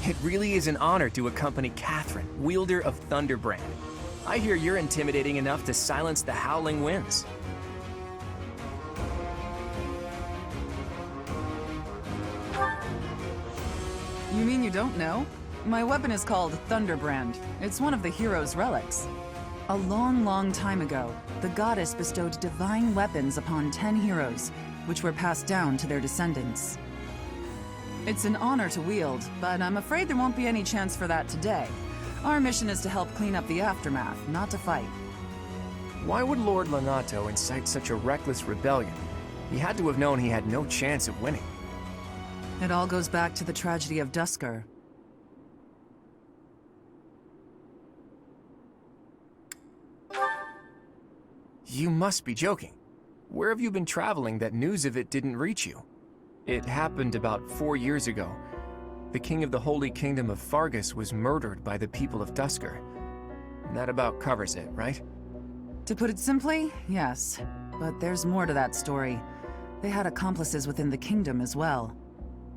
It really is an honor to accompany Catherine, wielder of Thunderbrand. I hear you're intimidating enough to silence the howling winds. You mean you don't know? My weapon is called Thunderbrand. It's one of the hero's relics. A long time ago, the goddess bestowed divine weapons upon 10 heroes, which were passed down to their descendants. It's an honor to wield, but I'm afraid there won't be any chance for that today. Our mission is to help clean up the aftermath, not to fight. Why would Lord Lonato incite such a reckless rebellion? He had to have known he had no chance of winning. It all goes back to the tragedy of Duscur. You must be joking. Where have you been traveling that news of it didn't reach you? It happened about 4 years ago. The king of the Holy Kingdom of Fargus was murdered by the people of Duscur. That about covers it, right? To put it simply, yes. But there's more to that story. They had accomplices within the kingdom as well.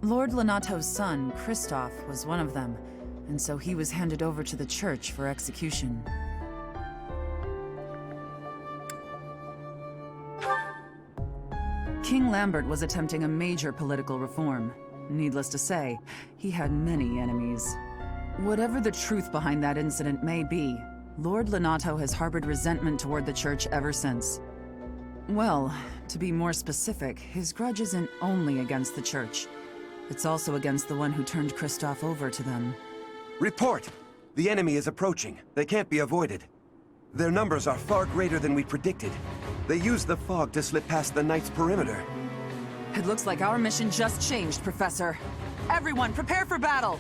Lord Lonato's son, Kristoff, was one of them, and so he was handed over to the church for execution. King Lambert was attempting a major political reform. Needless to say, he had many enemies. Whatever the truth behind that incident may be, Lord Lonato has harbored resentment toward the church ever since. Well, to be more specific, his grudge isn't only against the church. It's also against the one who turned Kristoff over to them. Report! The enemy is approaching. They can't be avoided. Their numbers are far greater than we predicted. They used the fog to slip past the Knight's perimeter. It looks like our mission just changed, Professor. Everyone, prepare for battle!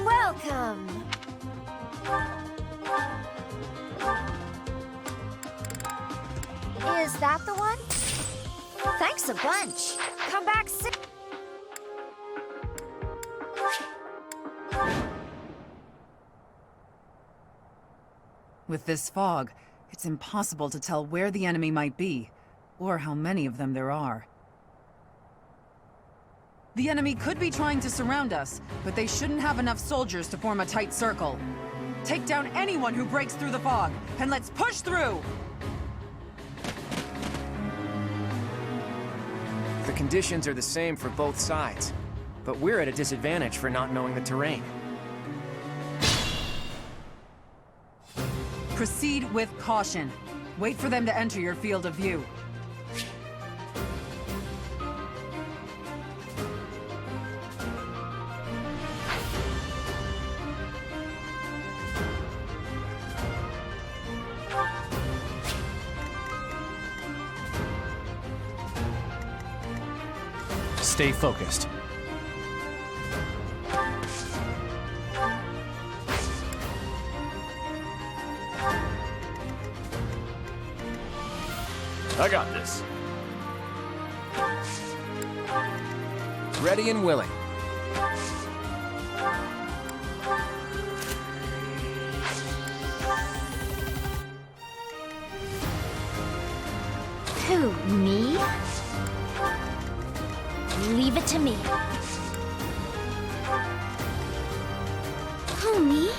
Welcome! Is that the one? Thanks a bunch. Come back soon. With this fog, it's impossible to tell where the enemy might be, or how many of them there are. The enemy could be trying to surround us, but they shouldn't have enough soldiers to form a tight circle. Take down anyone who breaks through the fog, and let's push through! The conditions are the same for both sides, but we're at a disadvantage for not knowing the terrain. Proceed with caution. Wait for them to enter your field of view. Stay focused. I got this. Ready and willing. Who, me? Leave it to me. Who, me?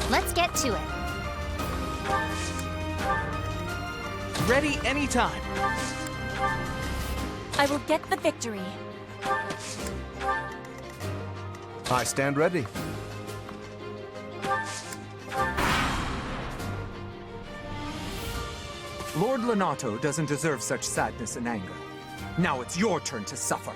Let's get to it. Ready anytime. I will get the victory. I stand ready. Lord Lenato doesn't deserve such sadness and anger. Now it's your turn to suffer.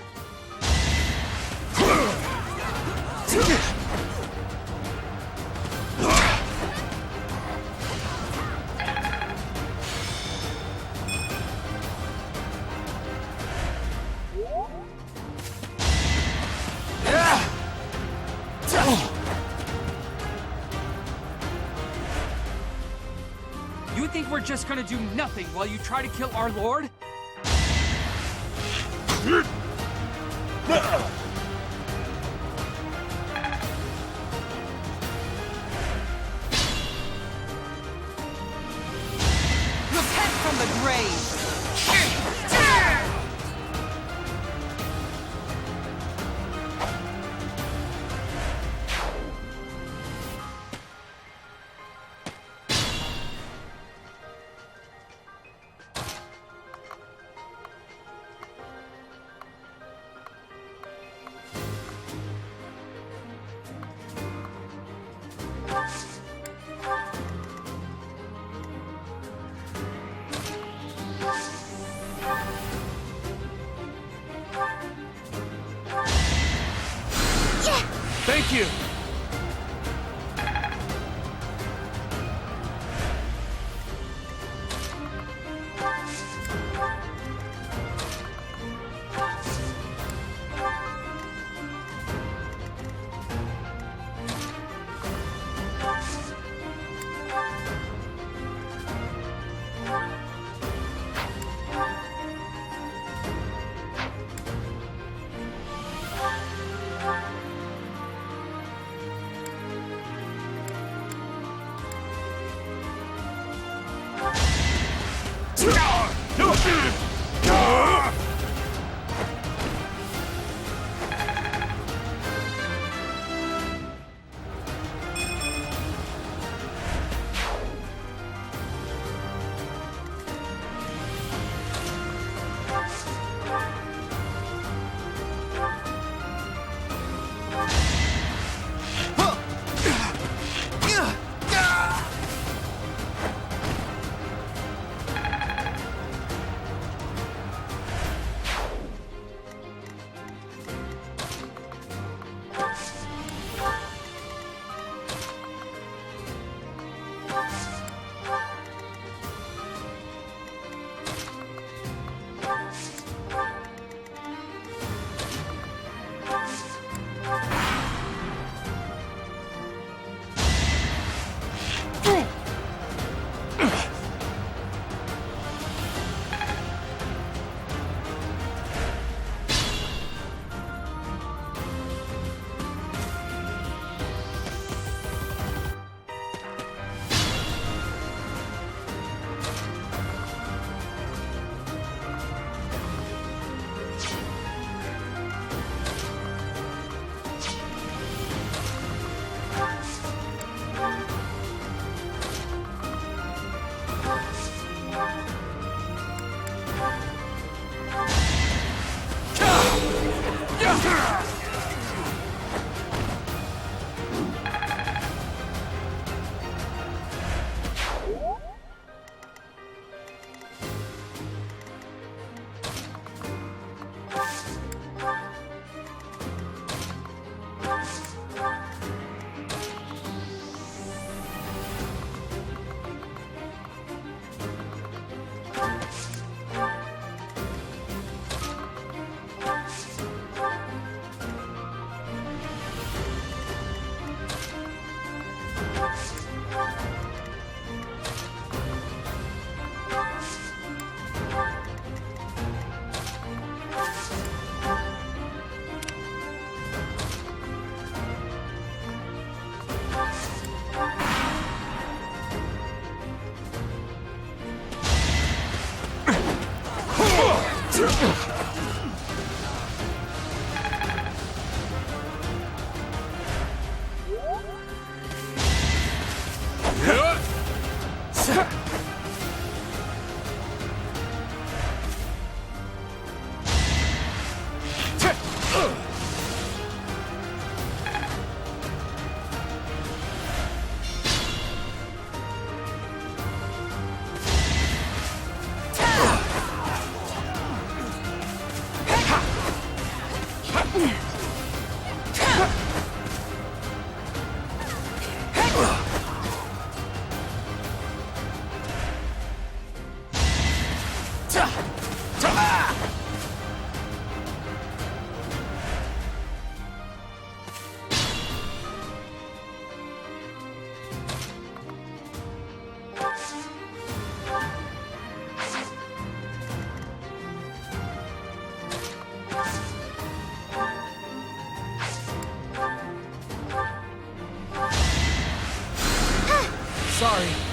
You think we're just gonna do nothing while you try to kill our lord? Repent from the grave! Thank you! Sorry.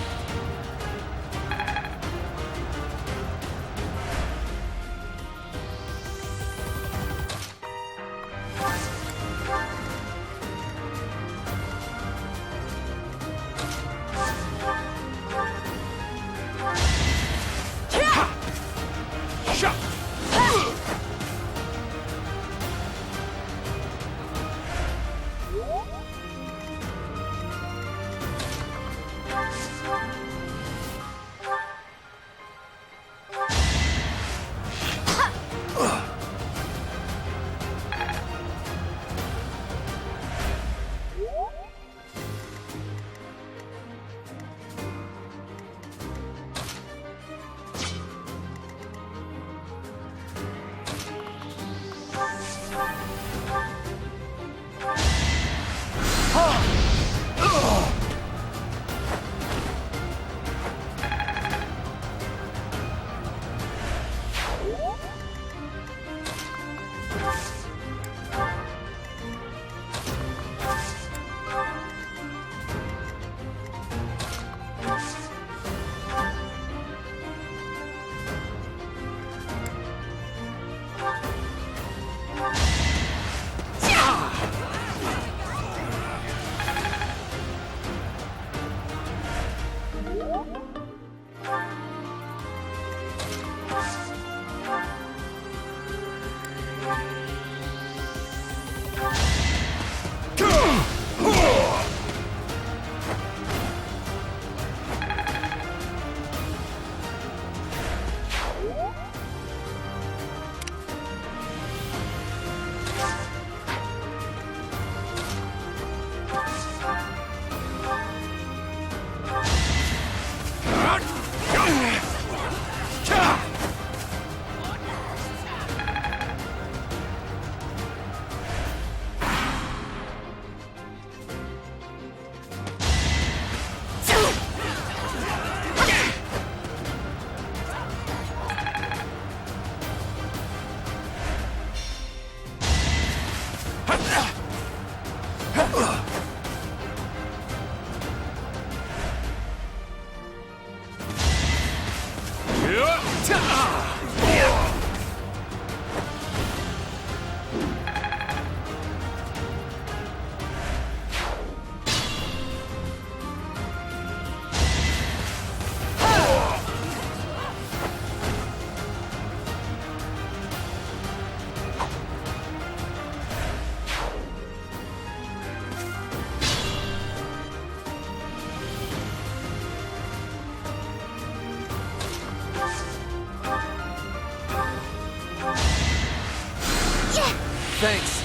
Thanks.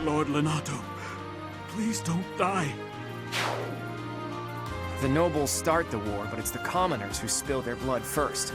Lord Lenato, please don't die. The nobles start the war, but it's the commoners who spill their blood first.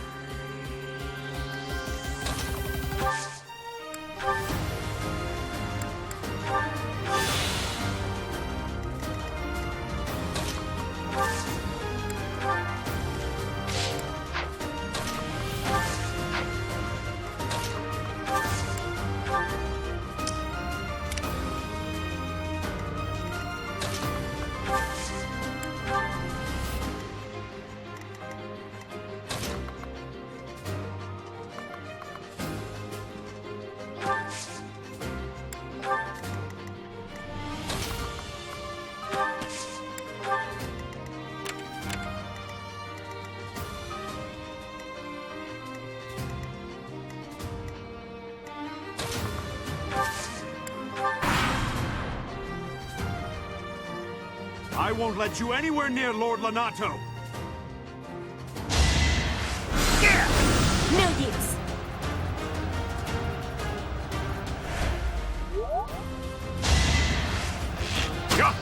I won't let you anywhere near Lord Lonato! No use. Yeah.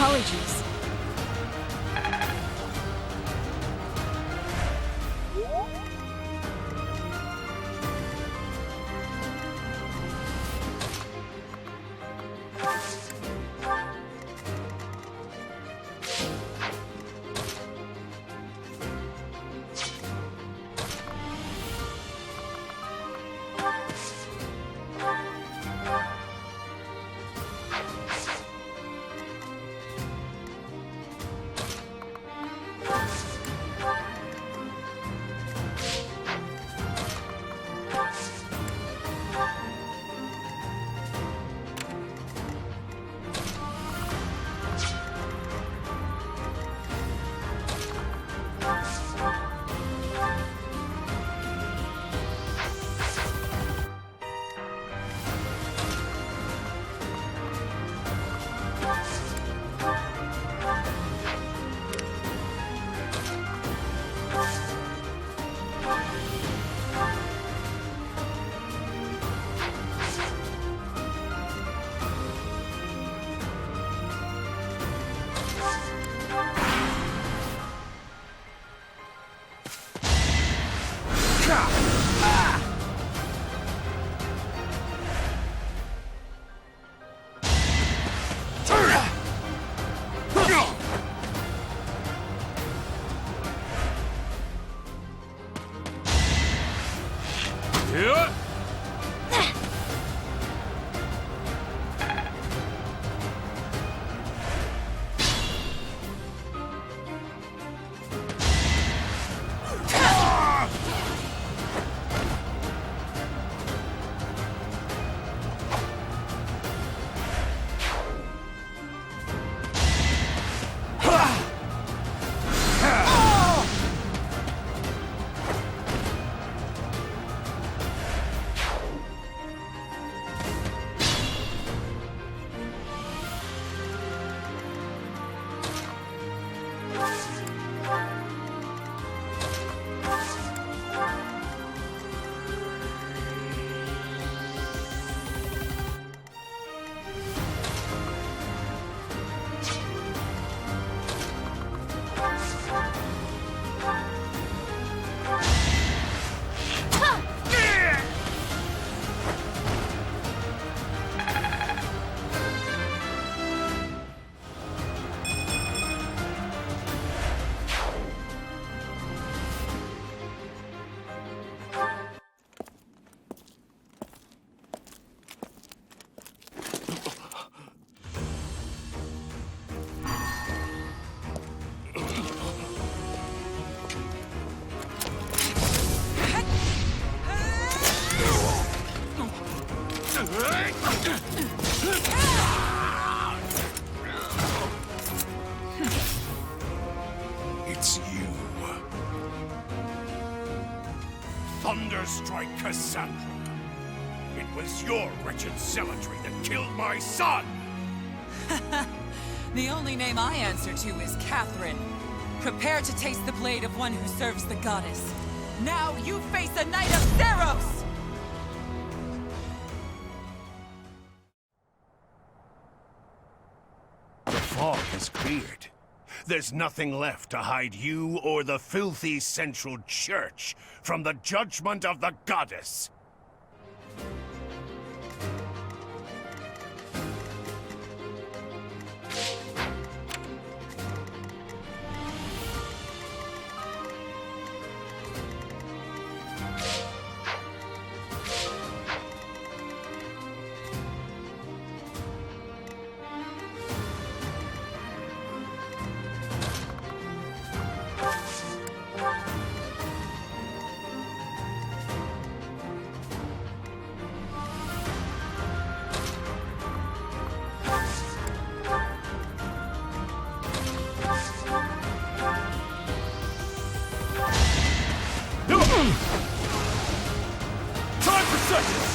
Apologies. It's you. Thunderstrike Cassandra. It was your wretched zealotry that killed my son! The only name I answer to is Catherine. Prepare to taste the blade of one who serves the goddess. Now you face a knight of Theros! The fog has cleared. There's nothing left to hide you or the filthy Central Church from the judgment of the goddess. Time for seconds!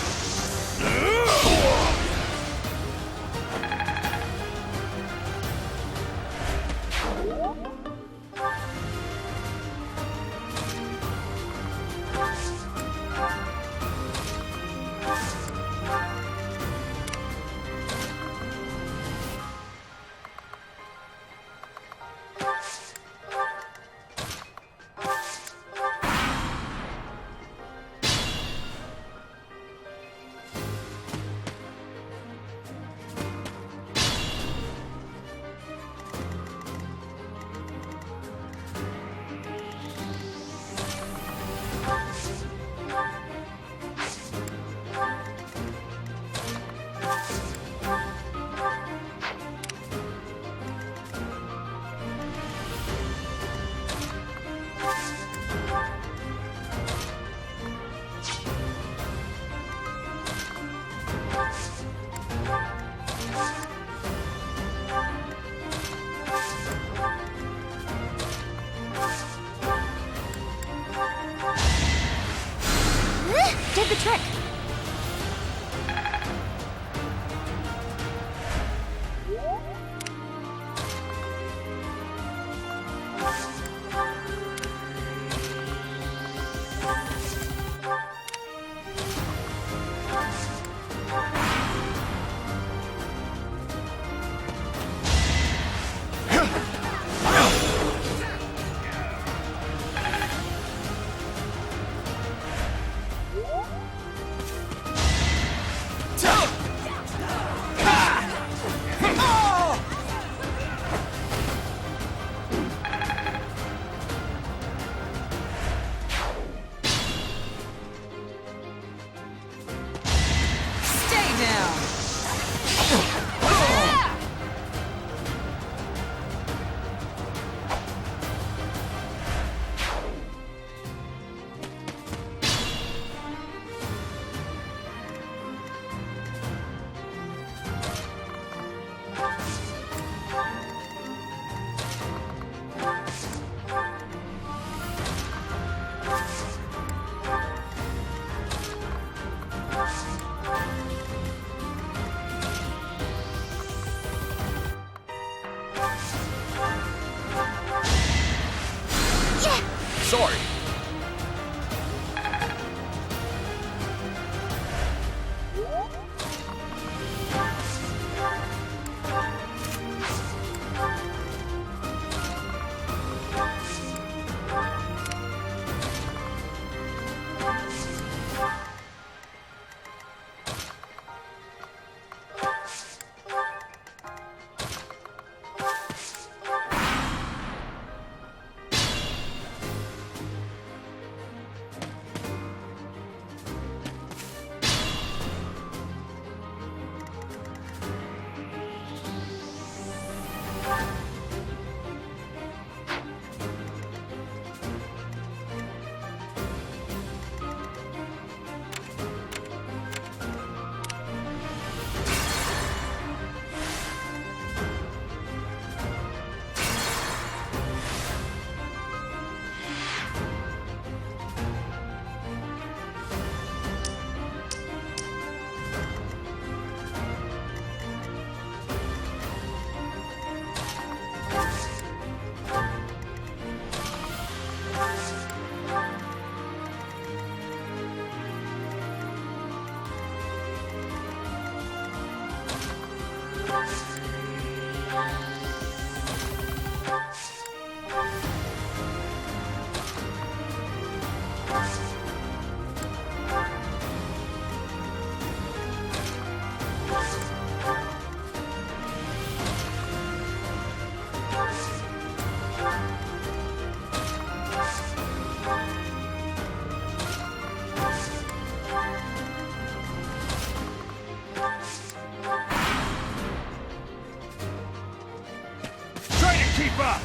Keep up!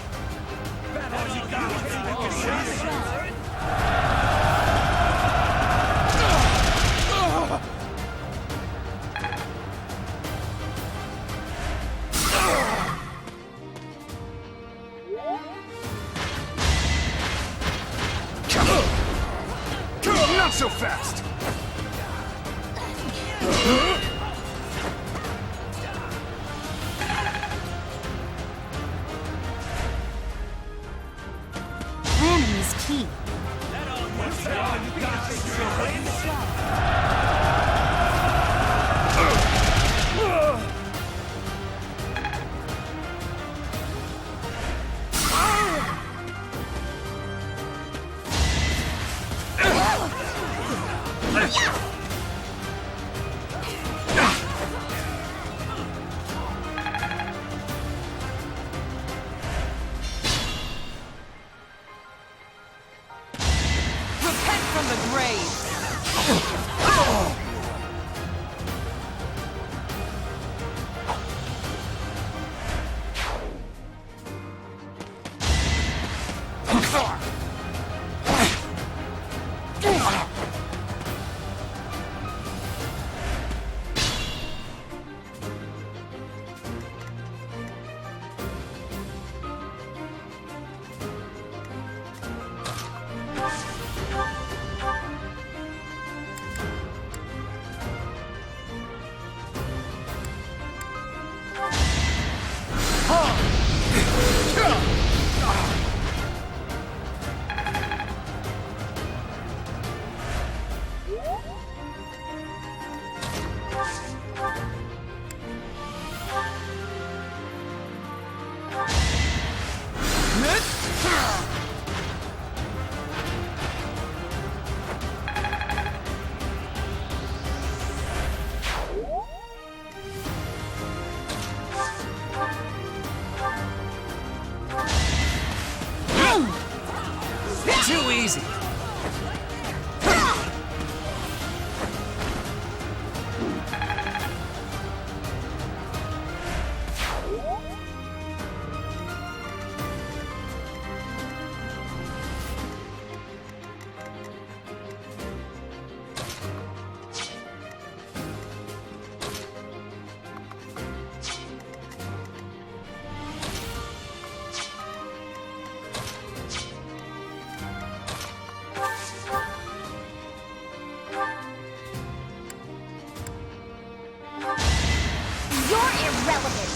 Not so fast! Planning is key. Repent from the grave! Too easy. You're irrelevant.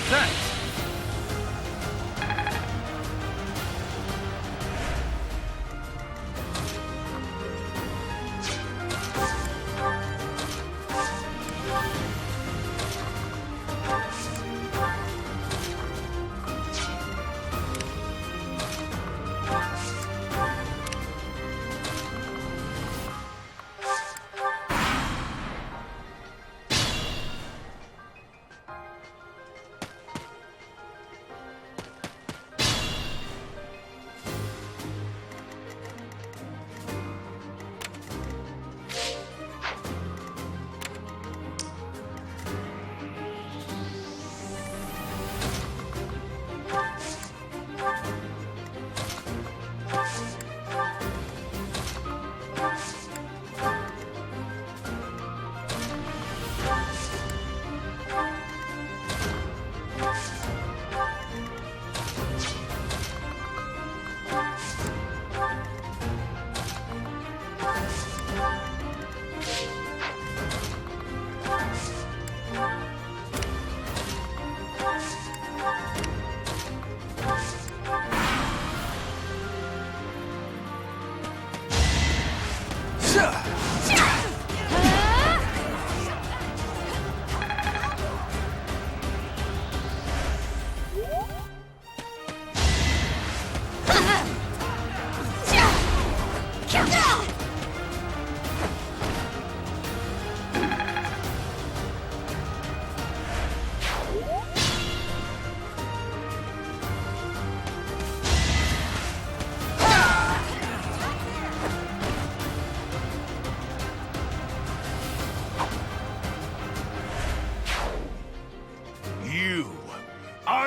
Thanks.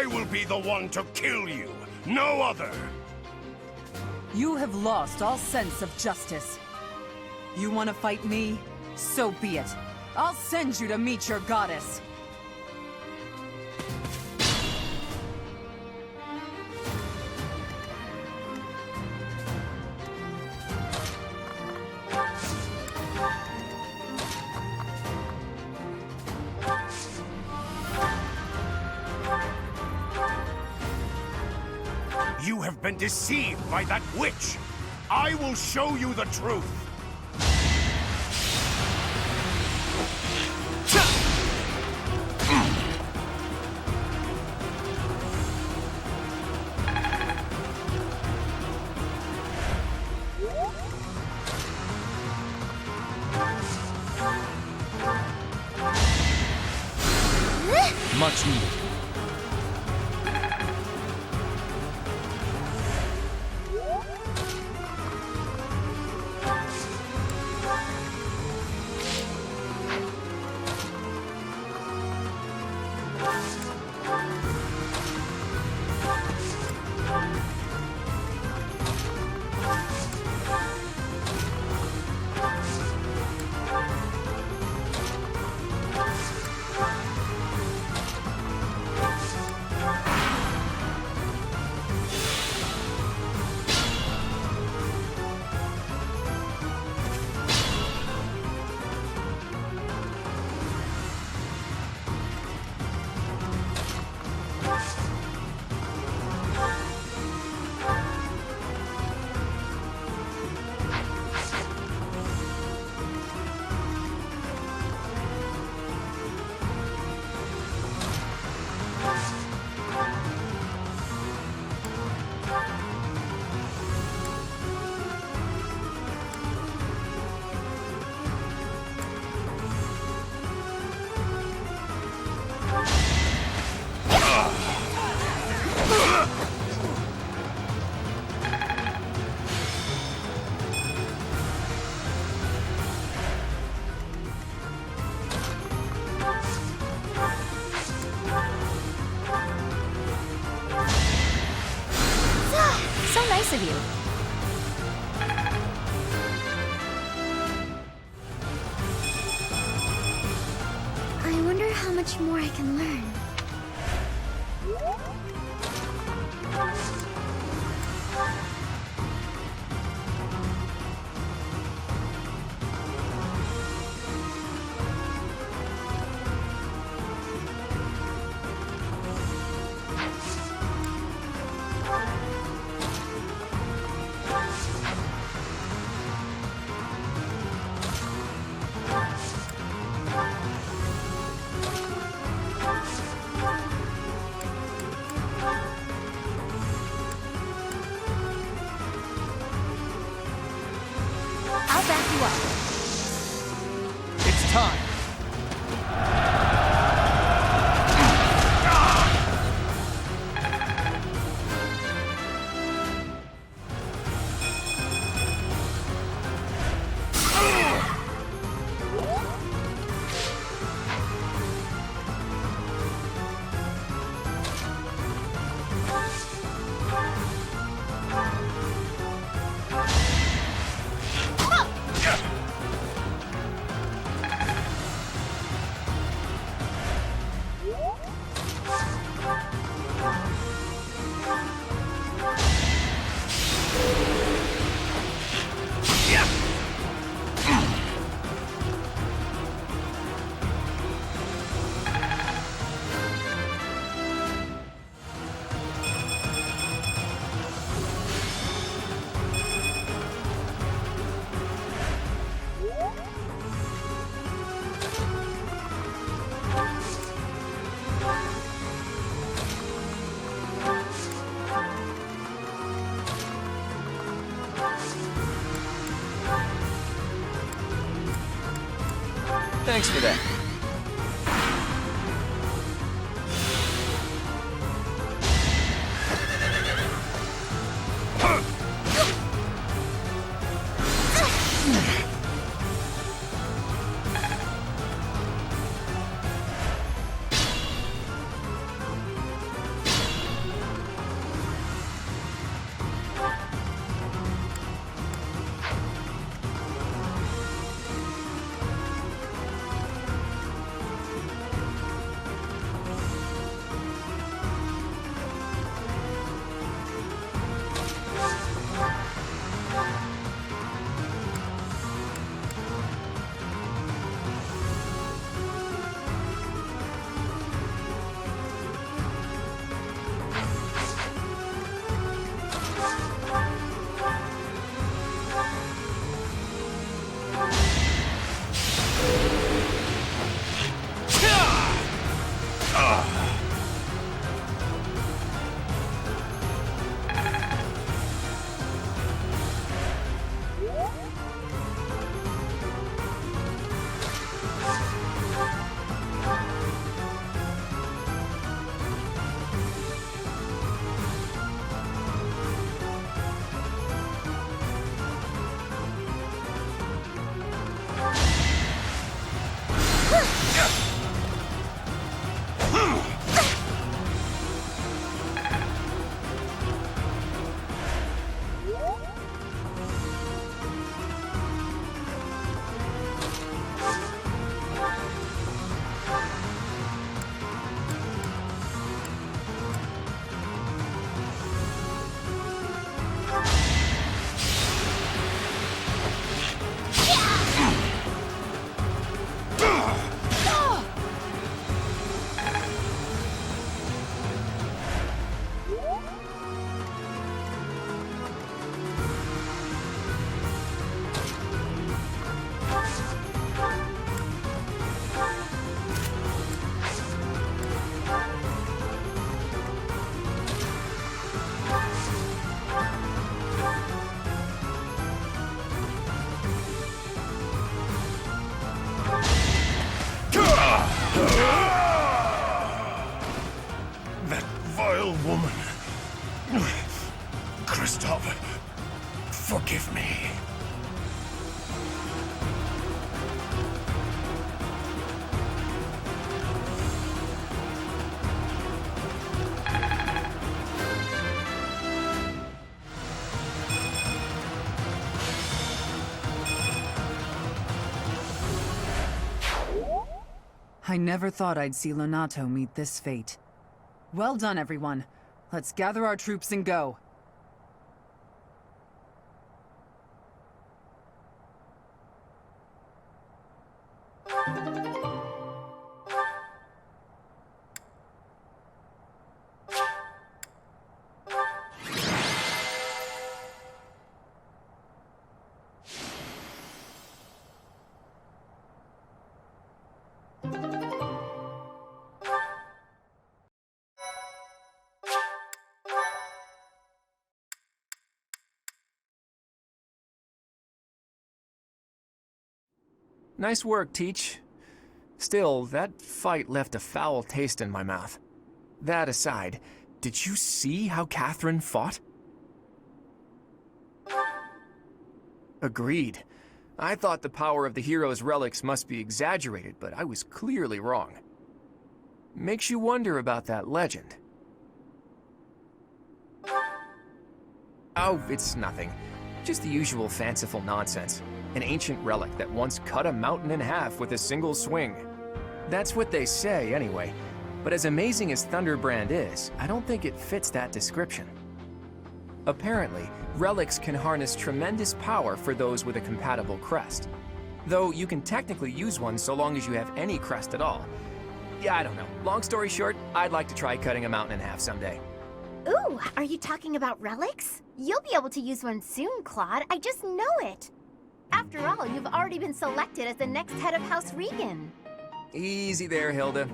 will be the one to kill you, no other! You have lost all sense of justice. You want to fight me? So be it. I'll send you to meet your goddess. You have been deceived by that witch! I will show you the truth! Much needed. So nice of you. I wonder how much more I can learn. I'll back you up. It's time. Thanks for that. I never thought I'd see Lonato meet this fate. Well done, everyone. Let's gather our troops and go. Nice work, Teach. Still, that fight left a foul taste in my mouth. That aside, did you see how Catherine fought? Agreed. I thought the power of the hero's relics must be exaggerated, but I was clearly wrong. Makes you wonder about that legend. Oh, it's nothing. Just the usual fanciful nonsense. An ancient relic that once cut a mountain in half with a single swing. That's what they say, anyway. But as amazing as Thunderbrand is, I don't think it fits that description. Apparently, relics can harness tremendous power for those with a compatible crest. Though you can technically use one so long as you have any crest at all. Yeah, I don't know. Long story short, I'd like to try cutting a mountain in half someday. Ooh, are you talking about relics? You'll be able to use one soon, Claude. I just know it. After all, you've already been selected as the next head of House Regan. Easy there, Hilda.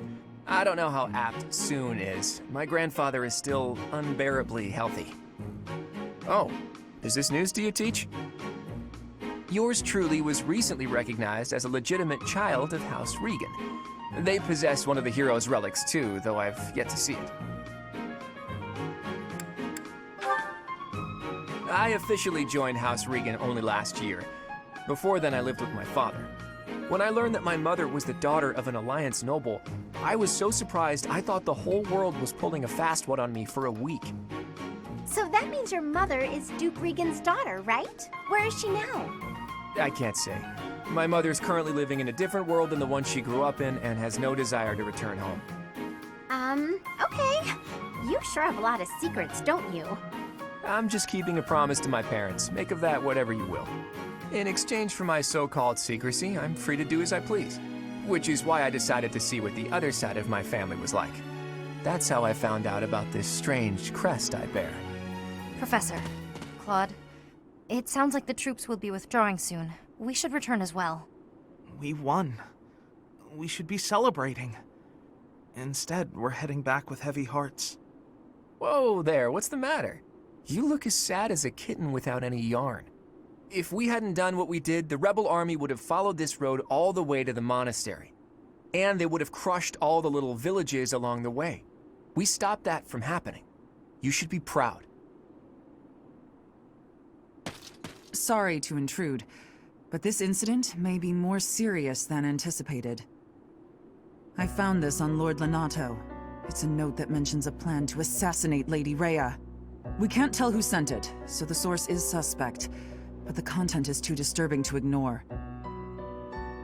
I don't know how apt soon is. My grandfather is still unbearably healthy. Oh, is this news to you, Teach? Yours truly was recently recognized as a legitimate child of House Regan. They possess one of the hero's relics too, though I've yet to see it. I officially joined House Regan only last year. Before then, I lived with my father. When I learned that my mother was the daughter of an Alliance noble, I was so surprised I thought the whole world was pulling a fast one on me for a week. So that means your mother is Duke Regan's daughter, right? Where is she now? I can't say. My mother's currently living in a different world than the one she grew up in and has no desire to return home. Okay. You sure have a lot of secrets, don't you? I'm just keeping a promise to my parents. Make of that whatever you will. In exchange for my so-called secrecy, I'm free to do as I please. Which is why I decided to see what the other side of my family was like. That's how I found out about this strange crest I bear. Professor, Claude, it sounds like the troops will be withdrawing soon. We should return as well. We won. We should be celebrating. Instead, we're heading back with heavy hearts. Whoa there, what's the matter? You look as sad as a kitten without any yarn. If we hadn't done what we did, the rebel army would have followed this road all the way to the monastery. And they would have crushed all the little villages along the way. We stopped that from happening. You should be proud. Sorry to intrude, but this incident may be more serious than anticipated. I found this on Lord Lonato. It's a note that mentions a plan to assassinate Lady Rhea. We can't tell who sent it, so the source is suspect, but the content is too disturbing to ignore.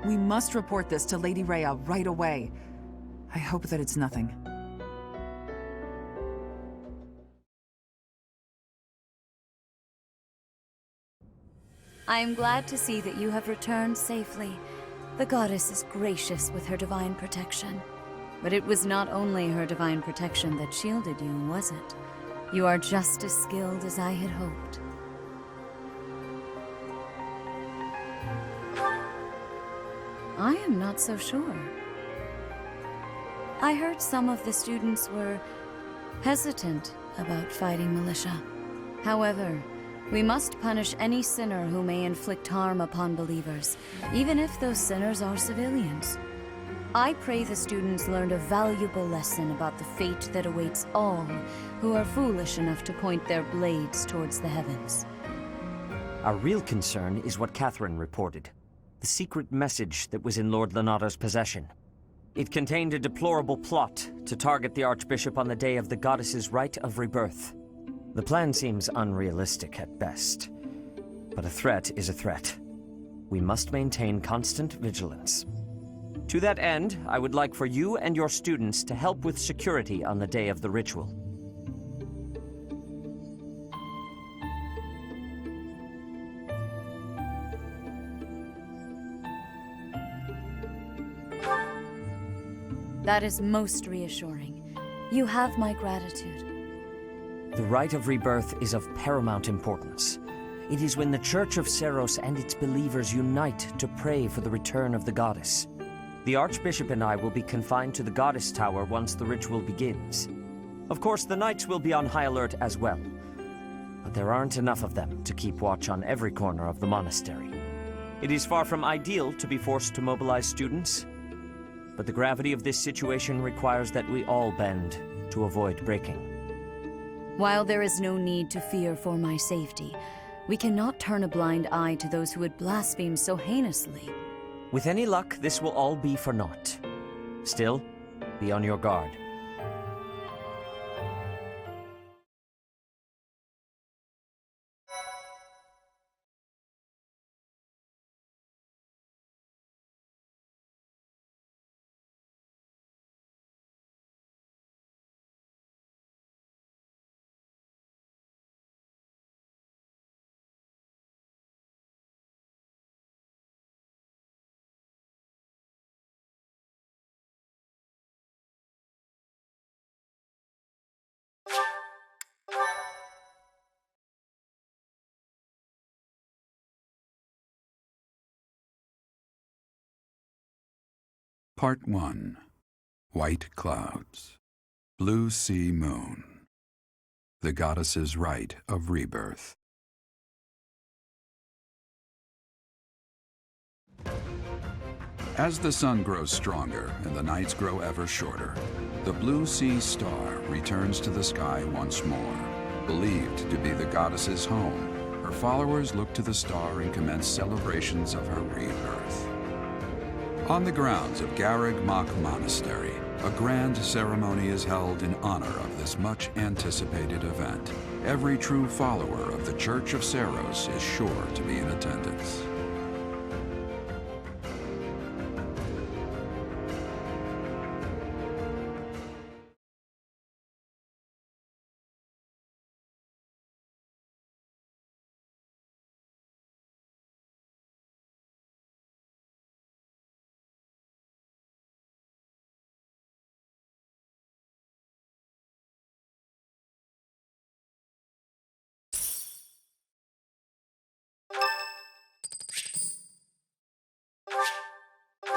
We must report this to Lady Rhea right away. I hope that it's nothing. I am glad to see that you have returned safely. The goddess is gracious with her divine protection. But it was not only her divine protection that shielded you, was it? You are just as skilled as I had hoped. I am not so sure. I heard some of the students were hesitant about fighting militia. However, we must punish any sinner who may inflict harm upon believers, even if those sinners are civilians. I pray the students learned a valuable lesson about the fate that awaits all who are foolish enough to point their blades towards the heavens. Our real concern is what Catherine reported. The secret message that was in Lord Lonato's possession. It contained a deplorable plot to target the Archbishop on the day of the goddess's rite of rebirth. The plan seems unrealistic at best, but a threat is a threat. We must maintain constant vigilance. To that end, I would like for you and your students to help with security on the day of the ritual. That is most reassuring. You have my gratitude. The rite of rebirth is of paramount importance. It is when the Church of Seros and its believers unite to pray for the return of the goddess. The Archbishop and I will be confined to the Goddess Tower once the ritual begins. Of course, the Knights will be on high alert as well. But there aren't enough of them to keep watch on every corner of the monastery. It is far from ideal to be forced to mobilize students, but the gravity of this situation requires that we all bend to avoid breaking. While there is no need to fear for my safety, we cannot turn a blind eye to those who would blaspheme so heinously. With any luck, this will all be for naught. Still, be on your guard. Part 1. White Clouds. Blue Sea Moon. The Goddess's Rite of Rebirth. As the sun grows stronger and the nights grow ever shorter, the Blue Sea Star returns to the sky once more. Believed to be the goddess's home, her followers look to the star and commence celebrations of her rebirth. On the grounds of Garreg Mach Monastery, a grand ceremony is held in honor of this much-anticipated event. Every true follower of the Church of Seros is sure to be in attendance.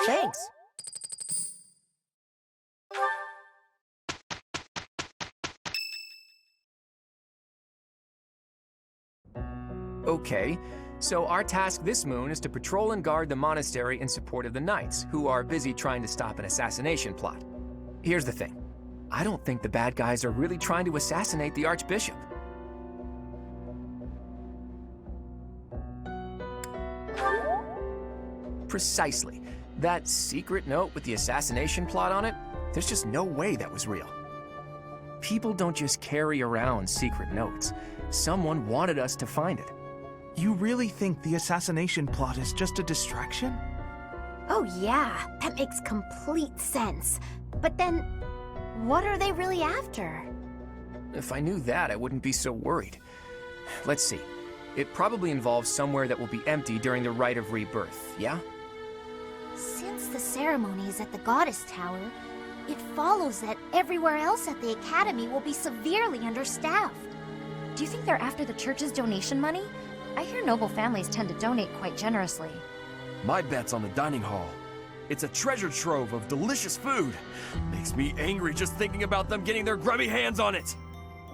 Thanks. Okay, so our task this moon is to patrol and guard the monastery in support of the Knights, who are busy trying to stop an assassination plot. Here's the thing. I don't think the bad guys are really trying to assassinate the Archbishop. Precisely. That secret note with the assassination plot on it, there's just no way that was real. People don't just carry around secret notes. Someone wanted us to find it. You really think the assassination plot is just a distraction? Oh yeah, that makes complete sense. But then, what are they really after? If I knew that, I wouldn't be so worried. Let's see. It probably involves somewhere that will be empty during the Rite of Rebirth, yeah? Since the ceremony is at the Goddess Tower, it follows that everywhere else at the Academy will be severely understaffed. Do you think they're after the church's donation money? I hear noble families tend to donate quite generously. My bet's on the dining hall. It's a treasure trove of delicious food. Makes me angry just thinking about them getting their grubby hands on it.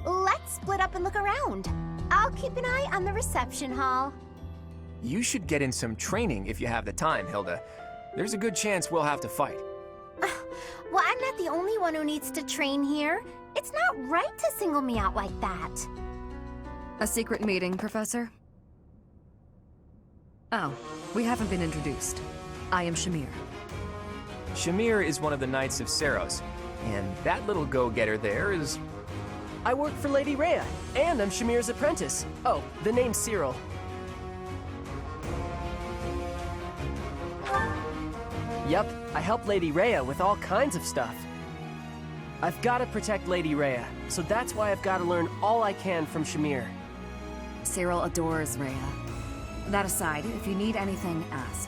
Let's split up and look around. I'll keep an eye on the reception hall. You should get in some training if you have the time, Hilda. There's a good chance we'll have to fight. Well, I'm not the only one who needs to train here. It's not right to single me out like that. A secret meeting, Professor? Oh, we haven't been introduced. I am Shamir. Shamir is one of the Knights of Seros, and that little go-getter there is... I work for Lady Rhea, and I'm Shamir's apprentice. Oh, the name's Cyril. Yep, I help Lady Rhea with all kinds of stuff. I've got to protect Lady Rhea, so that's why I've got to learn all I can from Shamir. Cyril adores Rhea. That aside, if you need anything, ask.